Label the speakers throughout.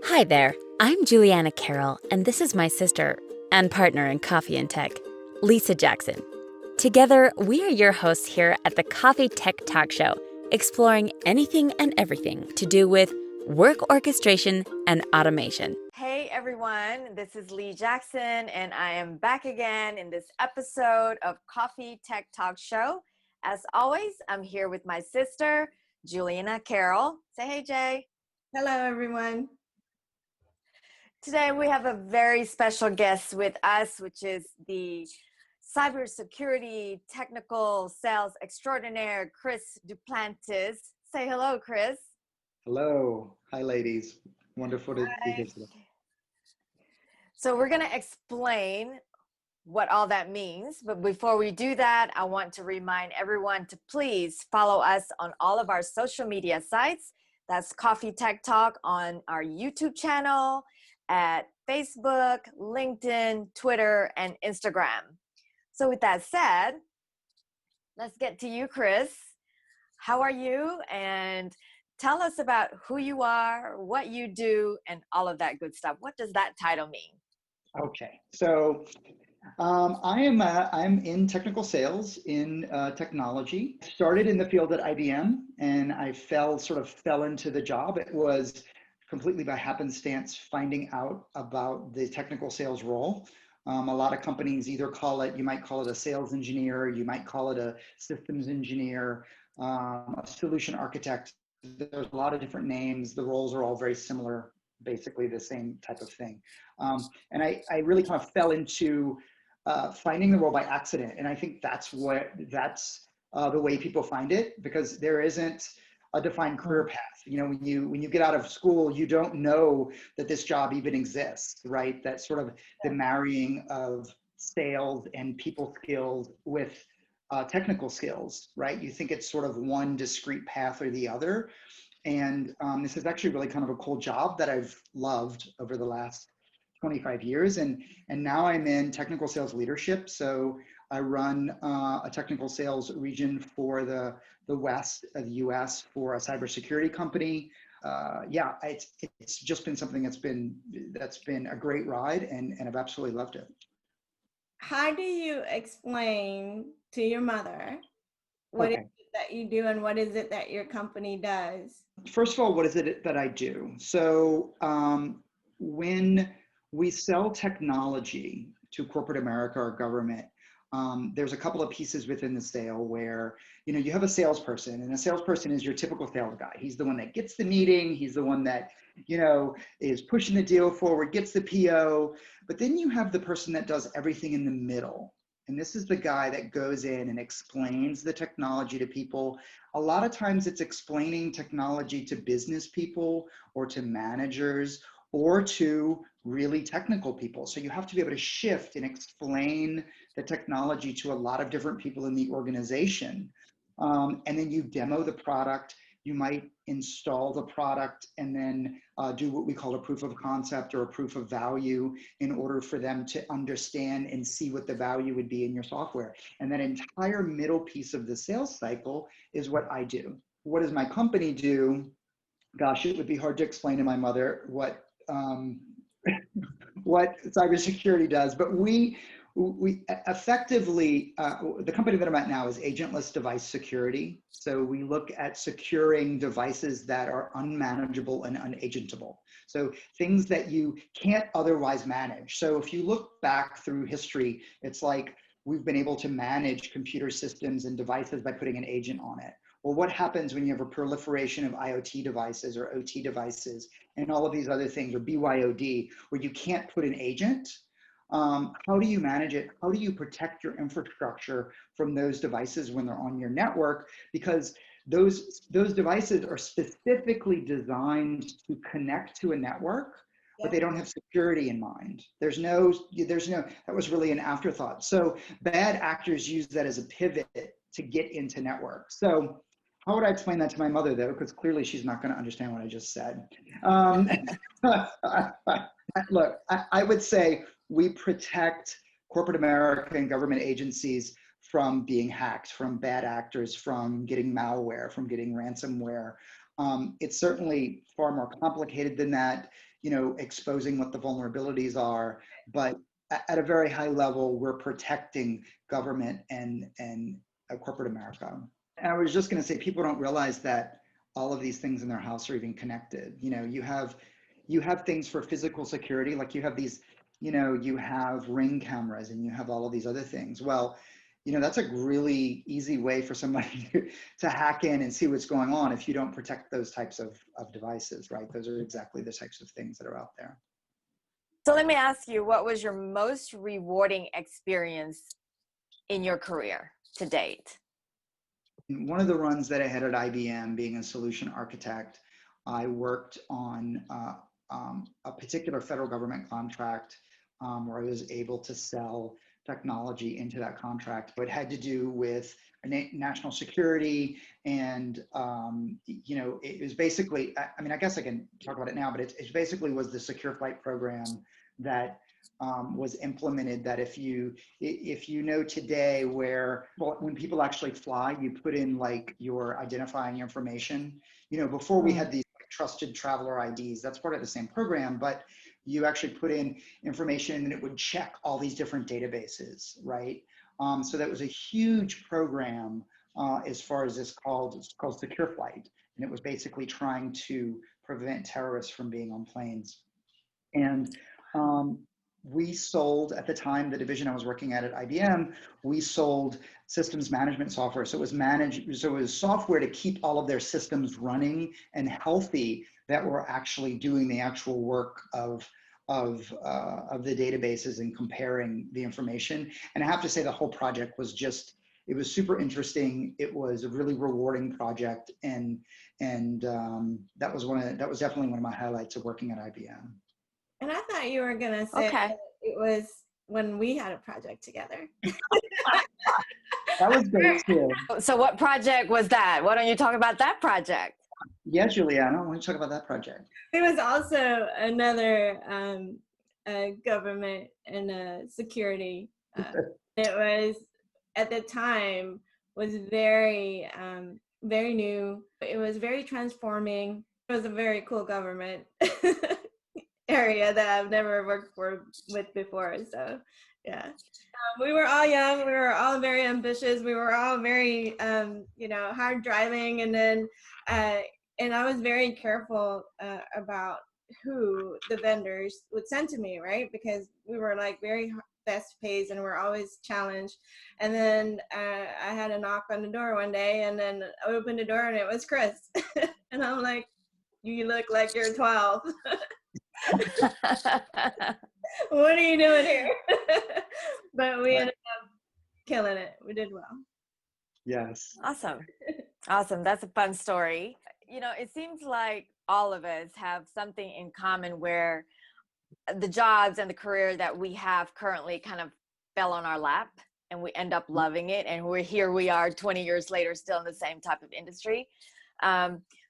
Speaker 1: Hi there, I'm Juliana Carroll, and this is my sister and partner in Coffee and Tech, Lisa Jackson. Together, we are your hosts here at the Coffee Tech Talk Show, exploring anything and everything to do with work orchestration and automation. Hey everyone, this is Lee Jackson, and I am back again in this episode of Coffee Tech Talk Show. As always, I'm here with my sister, Juliana Carroll. Say hey, Jay.
Speaker 2: Hello, everyone.
Speaker 1: Today we have a very special guest with us, which is the cybersecurity technical sales extraordinaire, Chris Duplantis. Say hello, Chris.
Speaker 3: Hello. Hi, ladies. Wonderful to be
Speaker 2: Hi.
Speaker 3: here today.
Speaker 1: So we're going to explain what all that means. But before we do that, I want to remind everyone to please follow us on all of our social media sites. That's Coffee Tech Talk on our YouTube channel, at Facebook, LinkedIn, Twitter, and Instagram. So with that said, let's get to you, Chris. How are you? And tell us about who you are, what you do, and all of that good stuff. What does that title mean?
Speaker 3: Okay. So I'm in technical sales in technology. Started in the field at IBM, and I sort of fell into the job. It was completely by happenstance finding out about the technical sales role. A lot of companies either you might call it a sales engineer, you might call it a systems engineer, a solution architect. There's a lot of different names. The roles are all very similar, basically the same type of thing. And I really kind of fell into finding the role by accident. And I think that's the way people find it, because there isn't a defined career path. You know, when you get out of school, you don't know that this job even exists, right? That sort of the marrying of sales and people skills with technical skills, right? You think it's sort of one discrete path or the other. And this is actually really kind of a cool job that I've loved over the last 25 years. And now I'm in technical sales leadership. So I run a technical sales region for the West of the US for a cybersecurity company. It's just been something that's been a great ride, and I've absolutely loved it.
Speaker 2: How do you explain to your mother what is it that you do and what is it that your company does?
Speaker 3: First of all, what is it that I do? So when we sell technology to corporate America or government, there's a couple of pieces within the sale where, you have a salesperson, and a salesperson is your typical sales guy. He's the one that gets the meeting. He's the one that, is pushing the deal forward, gets the PO. But then you have the person that does everything in the middle. And this is the guy that goes in and explains the technology to people. A lot of times it's explaining technology to business people or to managers or to really technical people. So you have to be able to shift and explain the technology to a lot of different people in the organization. And then you demo the product. You might install the product and then do what we call a proof of concept or a proof of value in order for them to understand and see what the value would be in your software. And that entire middle piece of the sales cycle is what I do. What does my company do? Gosh, it would be hard to explain to my mother what cybersecurity does, but we effectively, the company that I'm at now is agentless device security. So we look at securing devices that are unmanageable and unagentable. So things that you can't otherwise manage. So if you look back through history, it's like we've been able to manage computer systems and devices by putting an agent on it. Well, what happens when you have a proliferation of IoT devices or OT devices and all of these other things, or BYOD, where you can't put an agent? How do you manage it? How do you protect your infrastructure from those devices when they're on your network? Because those devices are specifically designed to connect to a network, but they don't have security in mind. There's no, that was really an afterthought. So bad actors use that as a pivot to get into networks. So how would I explain that to my mother, though? Because clearly she's not going to understand what I just said. Look, I would say we protect corporate America and government agencies from being hacked, from bad actors, from getting malware, from getting ransomware. It's certainly far more complicated than that, you know, exposing what the vulnerabilities are, but at a very high level, we're protecting government and corporate America. And I was just going to say, people don't realize that all of these things in their house are even connected. You know, you have things for physical security, like you have these, you know, you have Ring cameras and you have all of these other things. Well, you know, that's a really easy way for somebody to hack in and see what's going on if you don't protect those types of devices, right? Those are exactly the types of things that are out there.
Speaker 1: So let me ask you, what was your most rewarding experience in your career to date?
Speaker 3: One of the runs that I had at IBM, being a solution architect, I worked on a particular federal government contract where I was able to sell technology into that contract. It had to do with national security, and you know, it was basically, I mean, I guess I can talk about it now, but it basically was the secure flight program that was implemented, that if you know today where, well, when people actually fly, you put in like your identifying information. You know, before we had these like, trusted traveler IDs, that's part of the same program, but you actually put in information and it would check all these different databases, right? So that was a huge program as far as it's called Secure Flight. And it was basically trying to prevent terrorists from being on planes. And we sold, at the time, the division I was working at IBM, we sold systems management software. So it was software to keep all of their systems running and healthy that were actually doing the actual work of the databases and comparing the information. And I have to say the whole project was just, it was super interesting. It was a really rewarding project. And that was definitely one of my highlights of working at IBM.
Speaker 2: And I thought you were gonna say that it was when we had a project together.
Speaker 3: That was great too.
Speaker 1: So what project was that? Why don't you talk about that project?
Speaker 3: Yeah, Juliana, why don't you talk about that project?
Speaker 2: It was also another government and security. It was, at the time, was very, very new. It was very transforming. It was a very cool government area that I've never worked with before. So, yeah. We were all young. We were all very ambitious. We were all very, you know, hard driving. And then, and I was very careful about who the vendors would send to me, right? Because we were like very fast paced and we're always challenged. And then I had a knock on the door one day, and then I opened the door and it was Chris. And I'm like, you look like you're 12. What are you doing here? But we ended up killing it. We did well.
Speaker 3: Yes.
Speaker 1: Awesome. Awesome. That's a fun story. You know, it seems like all of us have something in common where the jobs and the career that we have currently kind of fell on our lap and we end up loving it. And we are 20 years later, still in the same type of industry.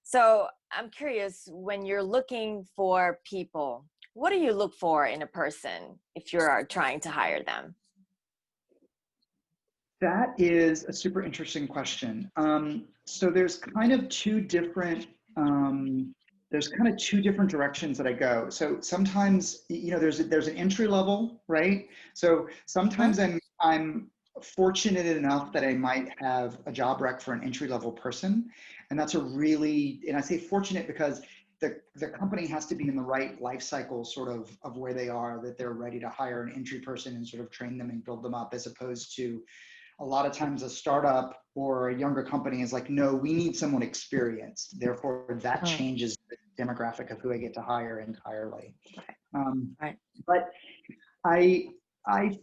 Speaker 1: So I'm curious, when you're looking for people, what do you look for in a person if you're trying to hire them?
Speaker 3: That is a super interesting question. So there's kind of two different directions that I go. So sometimes, you know, there's an entry level, right? So sometimes I'm fortunate enough that I might have a job rec for an entry level person, and that's and I say fortunate because the company has to be in the right life cycle sort of where they are, that they're ready to hire an entry person and sort of train them and build them up, as opposed to a lot of times a startup or a younger company is like, no, we need someone experienced. Therefore, that changes the demographic of who I get to hire entirely. But I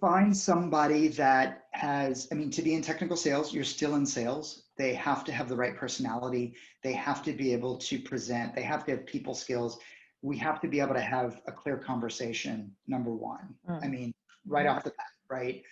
Speaker 3: find somebody that has, I mean, to be in technical sales, you're still in sales. They have to have the right personality. They have to be able to present. They have to have people skills. We have to be able to have a clear conversation, number one. I mean, right off the bat, right?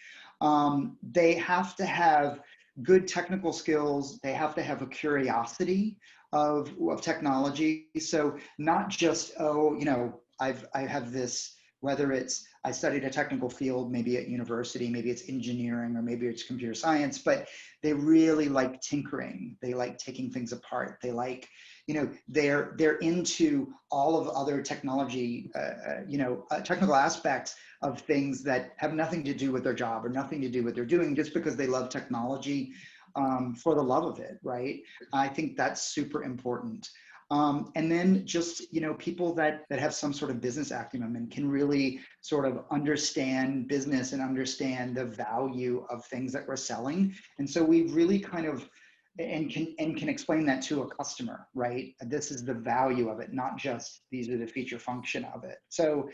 Speaker 3: They have to have good technical skills. They have to have a curiosity of technology. So not just, oh, you know, I have this, whether it's, I studied a technical field, maybe at university, maybe it's engineering, or maybe it's computer science, but they really like tinkering. They like taking things apart. They like, they're into all of other technology, technical aspects of things that have nothing to do with their job or nothing to do with what they're doing, just because they love technology for the love of it, right? I think that's super important. And then just, people that have some sort of business acumen and can really sort of understand business and understand the value of things that we're selling. And so we really kind of, and can explain that to a customer, right? This is the value of it, not just these are the feature function of it. So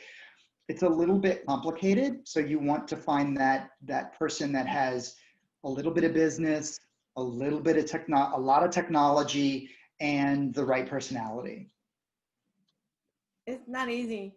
Speaker 3: it's a little bit complicated. So you want to find that person that has a little bit of business, a little bit of a lot of technology, and the right personality.
Speaker 2: It's not easy.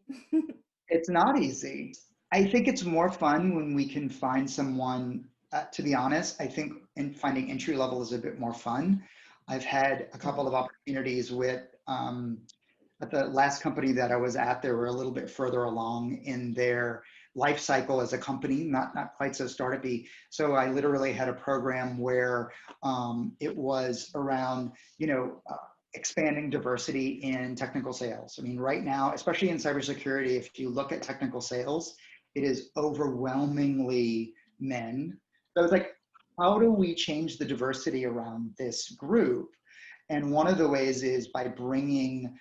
Speaker 3: It's not easy. I think it's more fun when we can find someone, to be honest, I think finding entry level is a bit more fun. I've had a couple of opportunities with, at the last company that I was at, they were a little bit further along in their life cycle as a company, not quite so startup-y. So I literally had a program where it was around, expanding diversity in technical sales. I mean, right now, especially in cybersecurity, if you look at technical sales, it is overwhelmingly men. So it's like, how do we change the diversity around this group? And one of the ways is by bringing,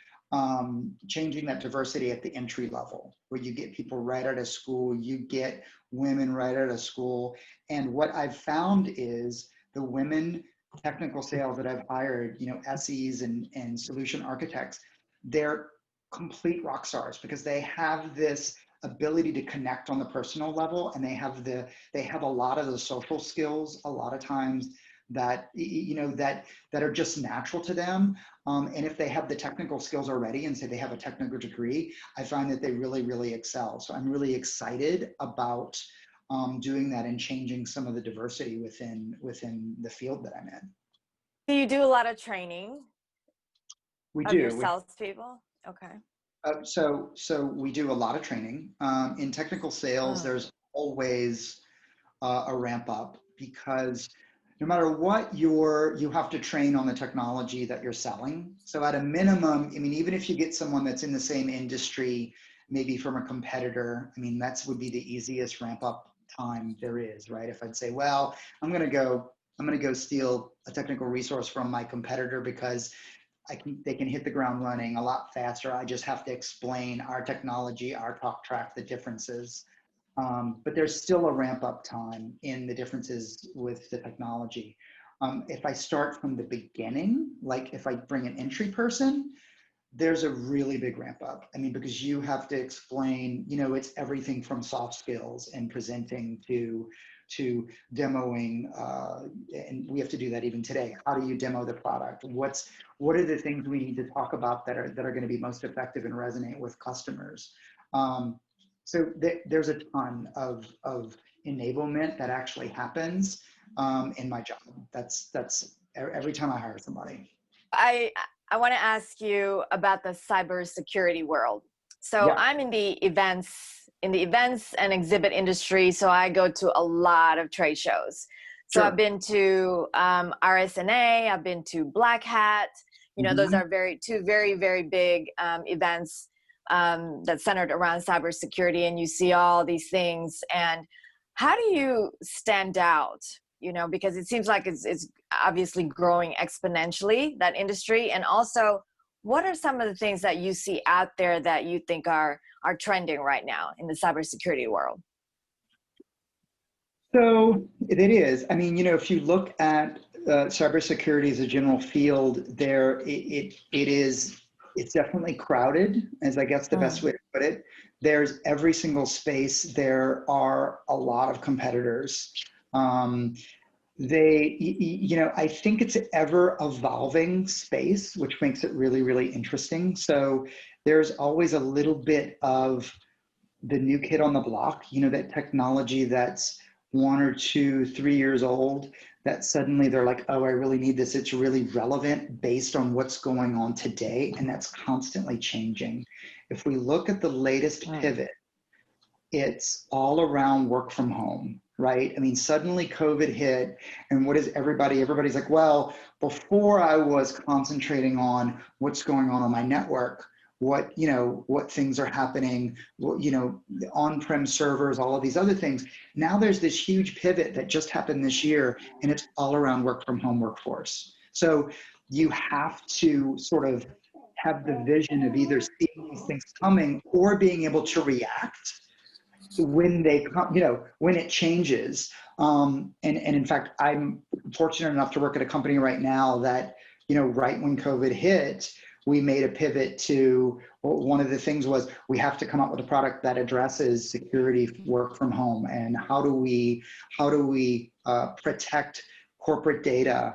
Speaker 3: changing that diversity at the entry level, where you get people right out of school, you get women right out of school. And what I've found is the women technical sales that I've hired, SEs and solution architects, they're complete rock stars because they have this ability to connect on the personal level, and they have a lot of the social skills a lot of times that that are just natural to them, and if they have the technical skills already and say they have a technical degree, I find that they really excel. So I'm really excited about doing that and changing some of the diversity within the field that I'm in.
Speaker 1: Do you do a lot of training
Speaker 3: of
Speaker 1: your salespeople? Okay.
Speaker 3: So we do a lot of training. In technical sales, there's always a ramp up, because no matter what you have to train on the technology that you're selling. So at a minimum, I mean, even if you get someone that's in the same industry, maybe from a competitor, I mean, would be the easiest ramp up time there is, right? If I'd say, well, I'm going to go steal a technical resource from my competitor because they can hit the ground running a lot faster. I just have to explain our technology, our talk track, the differences. But there's still a ramp up time in the differences with the technology. If I start from the beginning, like if I bring an entry person, there's a really big ramp up. I mean, because you have to explain, it's everything from soft skills and presenting to demoing, and we have to do that even today. How do you demo the product? What are the things we need to talk about that are going to be most effective and resonate with customers? So there's a ton of enablement that actually happens in my job. That's every time I hire somebody.
Speaker 1: I want to ask you about the cybersecurity world. So I'm in the events and exhibit industry. So I go to a lot of trade shows. So I've been to RSNA, I've been to Black Hat. Those are two very, very big events that's centered around cybersecurity, and you see all these things. And how do you stand out? Because it seems like it's obviously growing exponentially, that industry. And also, what are some of the things that you see out there that you think are trending right now in the cybersecurity world?
Speaker 3: So it is. I mean, if you look at cybersecurity as a general field, it's definitely crowded, as I guess the best way to put it. There's every single space. There are a lot of competitors. I think it's an ever evolving space, which makes it really, really interesting. So there's always a little bit of the new kid on the block, that technology that's 1 or 2, 3 years old, that suddenly they're like, oh, I really need this. It's really relevant based on what's going on today. And that's constantly changing. If we look at the latest pivot, it's all around work from home. right? I mean, suddenly COVID hit, and what is everybody's like, well, before I was concentrating on what's going on my network, what, you know, what things are happening, what, you know, the on-prem servers, all of these other things. Now there's this huge pivot that just happened this year, and it's all around work from home workforce. So you have to sort of have the vision of either seeing these things coming or being able to react when they come, you know, when it changes. And in fact, I'm fortunate enough to work at a company right now that, you know, right when COVID hit, we made a pivot to, well, one of the things was we have to come up with a product that addresses security work from home, and how do we protect corporate data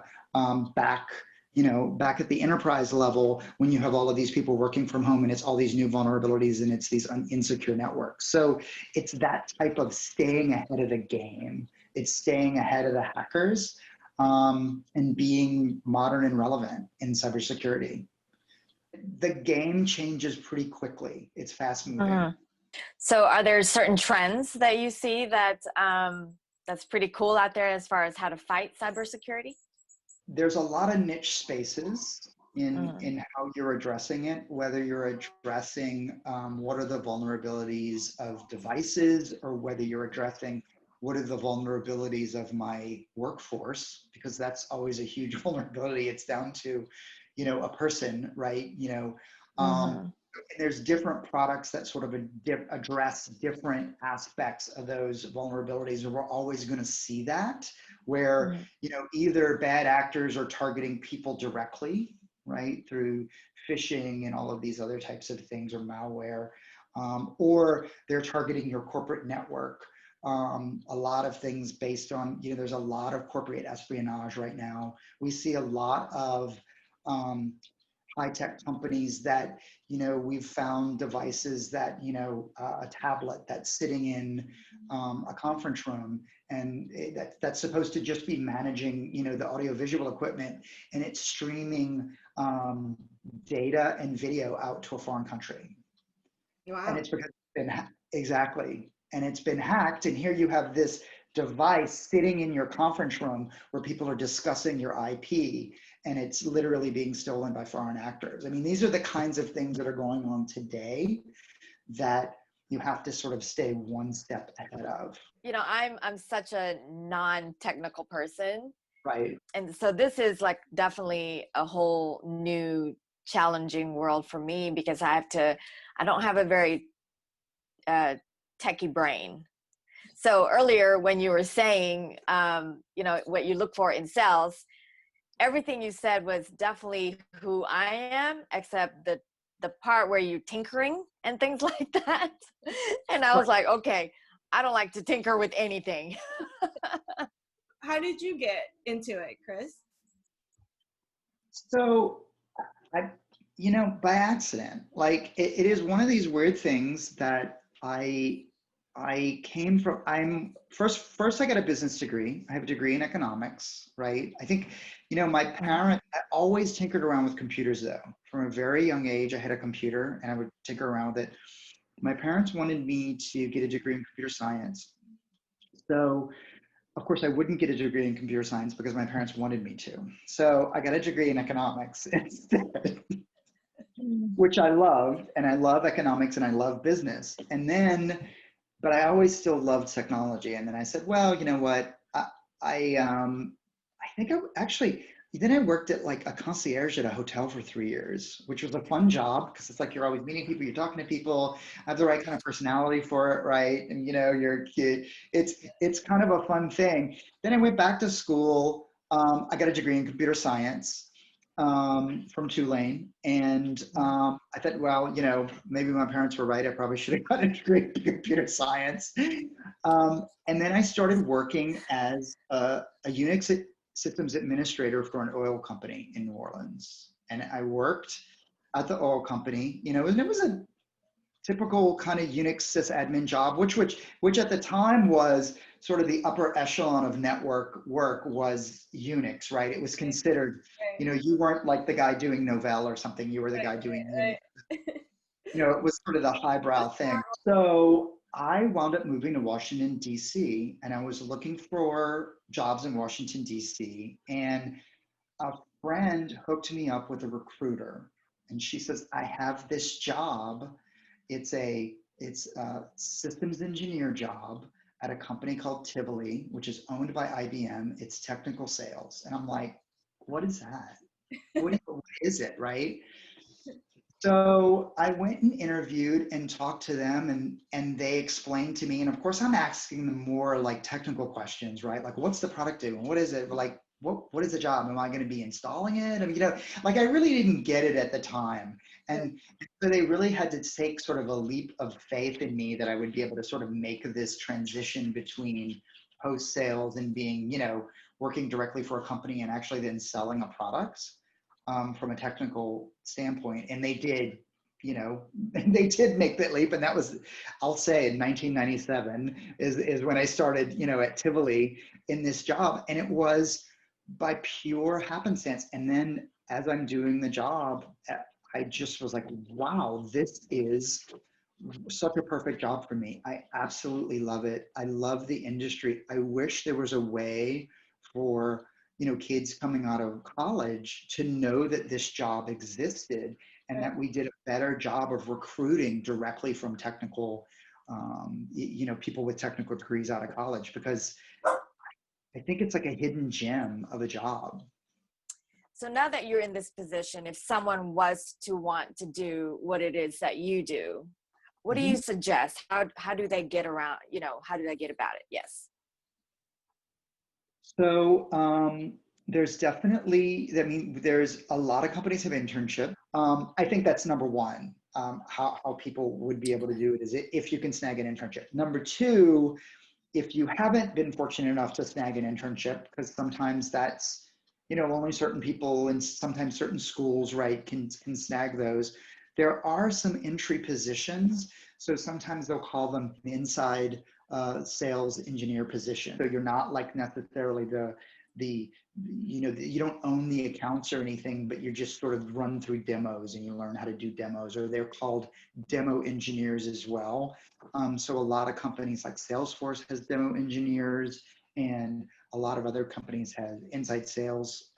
Speaker 3: back, you know, back at the enterprise level when you have all of these people working from home and it's all these new vulnerabilities and it's these insecure networks. So it's that type of staying ahead of the game. It's staying ahead of the hackers and being modern and relevant in cybersecurity. The game changes pretty quickly. It's fast moving.
Speaker 1: So are there certain trends that you see that that's pretty cool out there as far as how to fight cybersecurity?
Speaker 3: There's a lot of niche spaces in how you're addressing it, whether you're addressing what are the vulnerabilities of devices, or whether you're addressing what are the vulnerabilities of my workforce, because that's always a huge vulnerability. It's down to, you know, a person, right? You know, there's different products that sort of address different aspects of those vulnerabilities, and we're always going to see that, where, you know, either bad actors are targeting people directly, right, through phishing and all of these other types of things, or malware, or they're targeting your corporate network. A lot of things based on, you know, there's a lot of corporate espionage right now. We see a lot of high-tech companies that, you know, we've found devices that, you know, a tablet that's sitting in a conference room, and that's supposed to just be managing, you know, the audiovisual equipment, and it's streaming data and video out to a foreign country.
Speaker 2: Wow.
Speaker 3: And it's because it's been exactly, and it's been hacked, and here you have this device sitting in your conference room where people are discussing your IP, and it's literally being stolen by foreign actors. I mean, these are the kinds of things that are going on today that you have to sort of stay one step ahead of.
Speaker 1: You know, I'm such a non-technical person.
Speaker 3: Right.
Speaker 1: And so this is like definitely a whole new challenging world for me, because I don't have a very techie brain. So earlier when you were saying, you know, what you look for in sales, everything you said was definitely who I am, except the part where you're tinkering and things like that. And I was like, okay, I don't like to tinker with anything.
Speaker 2: How did you get into it, Chris?
Speaker 3: So, you know, by accident. Like it is one of these weird things that I came from. I'm first I got a business degree. I have a degree in economics, right? I think, you know, my parents, I always tinkered around with computers though. From a very young age, I had a computer and I would tinker around with it. My parents wanted me to get a degree in computer science. So of course I wouldn't get a degree in computer science because my parents wanted me to. So I got a degree in economics instead, which I loved, and I love economics and I love business. And then, but I always still loved technology. And then I said, well, you know what? I think then I worked at like a concierge at a hotel for 3 years, which was a fun job because it's like you're always meeting people, you're talking to people, I have the right kind of personality for it, right? And you know, you're cute. It's kind of a fun thing. Then I went back to school. I got a degree in computer science from Tulane. And I thought, well, you know, maybe my parents were right. I probably should have got a degree in computer science. And then I started working as a Unix systems administrator for an oil company in New Orleans. And I worked at the oil company, you know, and it was a typical kind of Unix sysadmin job, which at the time was sort of the upper echelon of network work was Unix, right? It was considered, you know, you weren't like the guy doing Novell or something, you were the guy doing Unix. You know, it was sort of the highbrow thing. So I wound up moving to Washington, D.C., and I was looking for jobs in Washington, D.C., and a friend hooked me up with a recruiter. And she says, I have this job. It's a systems engineer job at a company called Tivoli, which is owned by IBM. It's technical sales. And I'm like, what is that? What is it, right? So I went and interviewed and talked to them, and they explained to me, and of course I'm asking them more like technical questions, right? Like, what's the product do? And what is it? Like, what is the job? Am I going to be installing it? I mean, like I really didn't get it at the time. And so they really had to take sort of a leap of faith in me that I would be able to sort of make this transition between post sales and being, working directly for a company and actually then selling a product from a technical standpoint. And they did, they did make that leap. And that was, I'll say, in 1997 is when I started, at Tivoli in this job. And it was by pure happenstance. And then as I'm doing the job, I just was like, wow, this is such a perfect job for me. I absolutely love it. I love the industry. I wish there was a way for kids coming out of college to know that this job existed and that we did a better job of recruiting directly from technical, people with technical degrees out of college, because I think it's like a hidden gem of a job.
Speaker 1: So now that you're in this position, if someone was to want to do what it is that you do, what do you suggest? How do they get around, how do they get about it? Yes.
Speaker 3: So there's definitely, there's a lot of companies have internship. I think that's number one. How people would be able to do it is if you can snag an internship. Number two, if you haven't been fortunate enough to snag an internship, because sometimes that's, only certain people and sometimes certain schools, right, can snag those. There are some entry positions. So sometimes they'll call them inside sales engineer position. So you're not like necessarily you don't own the accounts or anything, but you just sort of run through demos and you learn how to do demos, or they're called demo engineers as well. So a lot of companies like Salesforce has demo engineers, and a lot of other companies have inside sales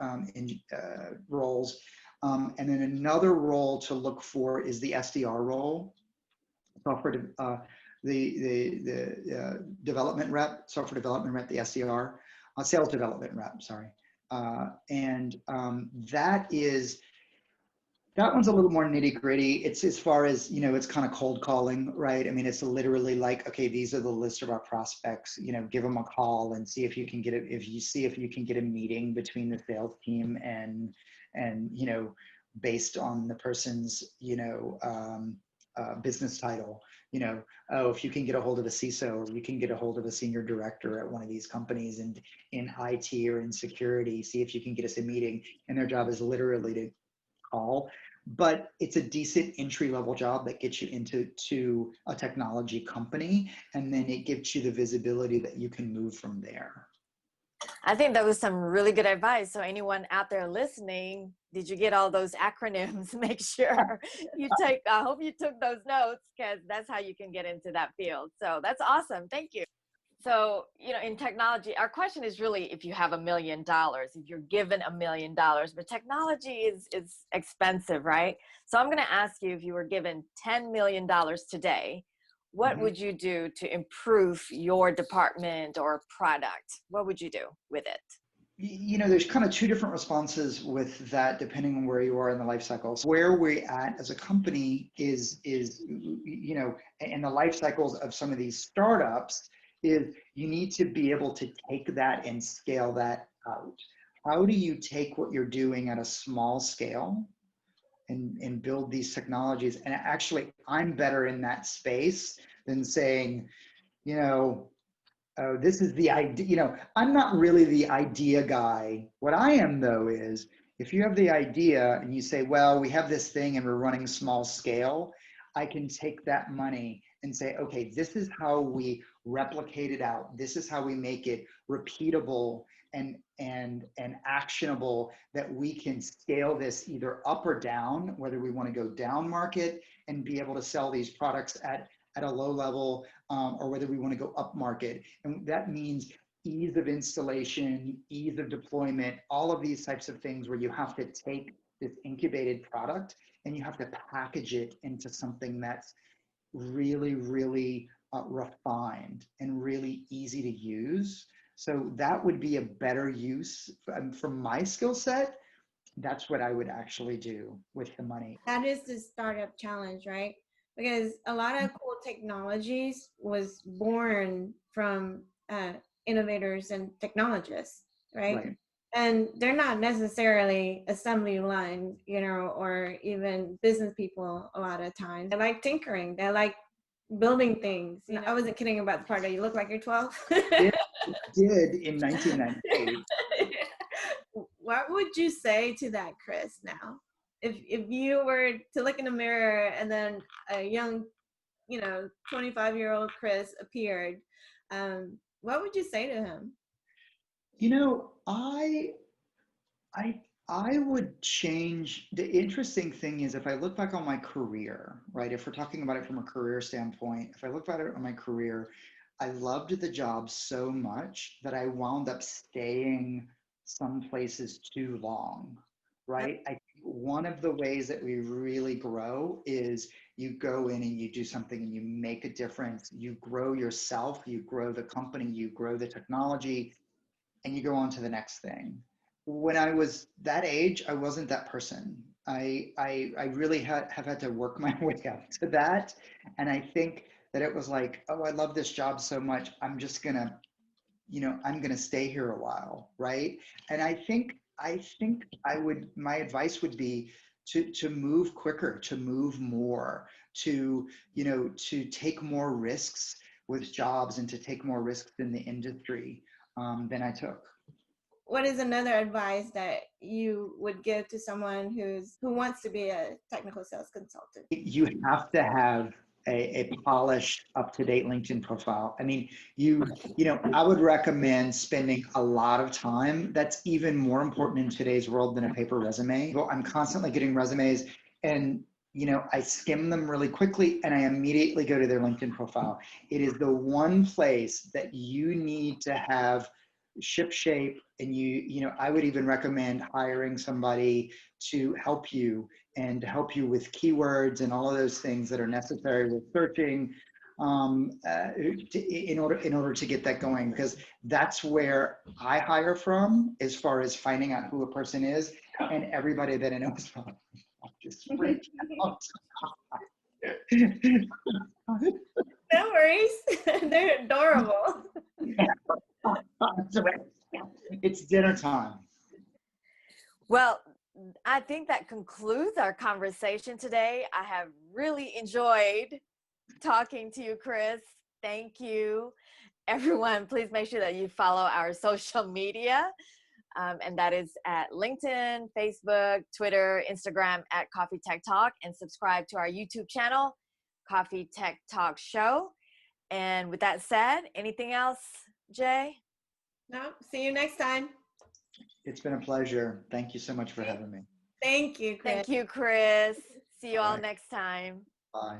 Speaker 3: roles. And then another role to look for is the SDR role, the development rep, software development rep, the SDR, sales development rep, sorry. And that one's a little more nitty gritty. It's as far as, it's kind of cold calling, right? I mean, it's literally like, okay, these are the list of our prospects, give them a call and see if you can get it. If you can get a meeting between the sales team and based on the person's, business title, if you can get a hold of a CISO, or you can get a hold of a senior director at one of these companies and in IT or in security, see if you can get us a meeting. And their job is literally to call. But it's a decent entry-level job that gets you into a technology company, and then it gives you the visibility that you can move from there.
Speaker 1: I think that was some really good advice. So anyone out there listening, did you get all those acronyms? Make sure you take, I hope you took those notes, because that's how you can get into that field. So that's awesome. Thank you. So, in technology, our question is really if you have $1 million, if you're given $1 million, but technology is expensive, right? So I'm going to ask you, if you were given $10 million today, what would you do to improve your department or product? What would you do with it?
Speaker 3: There's kind of two different responses with that, depending on where you are in the life cycle. So where we're at as a company is in the life cycles of some of these startups, is you need to be able to take that and scale that out. How do you take what you're doing at a small scale and build these technologies? And actually, I'm better in that space than saying, this is the idea. I'm not really the idea guy. What I am, though, is if you have the idea and you say, well, we have this thing and we're running small scale, I can take that money and say, okay, this is how we replicate it out. This is how we make it repeatable and actionable, that we can scale this either up or down, whether we want to go down market and be able to sell these products at at a low level, or whether we want to go up market. And that means ease of installation, ease of deployment, all of these types of things where you have to take this incubated product and you have to package it into something that's really, really refined and really easy to use. So that would be a better use from my skill set. That's what I would actually do with the money.
Speaker 2: That is the startup challenge, right? Because a lot of cool technologies was born from innovators and technologists, right?
Speaker 3: Right.
Speaker 2: And they're not necessarily assembly line, you know, or even business people a lot of times. They like tinkering. They like building things. You know, I wasn't kidding about the part that you look like you're 12.
Speaker 3: It did in 1998.
Speaker 2: What would you say to that, Chris, now? If you were to look in the mirror and then a young, you know, 25-year-old Chris appeared, what would you say to him?
Speaker 3: You know, I would change. The interesting thing is, if I look back on my career, right? If we're talking about it from a career standpoint, if I look back on my career, I loved the job so much that I wound up staying some places too long, right? I think one of the ways that we really grow is you go in and you do something and you make a difference. You grow yourself, you grow the company, you grow the technology, and you go on to the next thing. When I was that age, I wasn't that person. I really have had to work my way up to that. And I think that it was like, oh, I love this job so much. I'm just gonna, I'm gonna stay here a while, right? And I think my advice would be to move quicker, to move more, to take more risks with jobs and to take more risks in the industry than I took.
Speaker 2: What is another advice that you would give to someone who wants to be a technical sales consultant?
Speaker 3: You have to have a polished, up-to-date LinkedIn profile. I mean, I would recommend spending a lot of time. That's even more important in today's world than a paper resume. Well, I'm constantly getting resumes, and I skim them really quickly and I immediately go to their LinkedIn profile. It is the one place that you need to have ship shape, and I would even recommend hiring somebody to help you and help you with keywords and all of those things that are necessary with searching in order to get that going, because that's where I hire from as far as finding out who a person is, and everybody that I know is from just freaked out.
Speaker 2: No worries. They're adorable.
Speaker 3: It's dinner time.
Speaker 1: Well, I think that concludes our conversation today. I have really enjoyed talking to you, Chris. Thank you. Everyone, please make sure that you follow our social media. And that is at LinkedIn, Facebook, Twitter, Instagram at Coffee Tech Talk, and subscribe to our YouTube channel, Coffee Tech Talk Show. And with that said, anything else, Jay?
Speaker 2: No, see you next time.
Speaker 3: It's been a pleasure. Thank you so much for having me.
Speaker 2: Thank you, Chris.
Speaker 1: Thank you, Chris. See you all
Speaker 3: Bye.
Speaker 1: next time.
Speaker 3: Bye.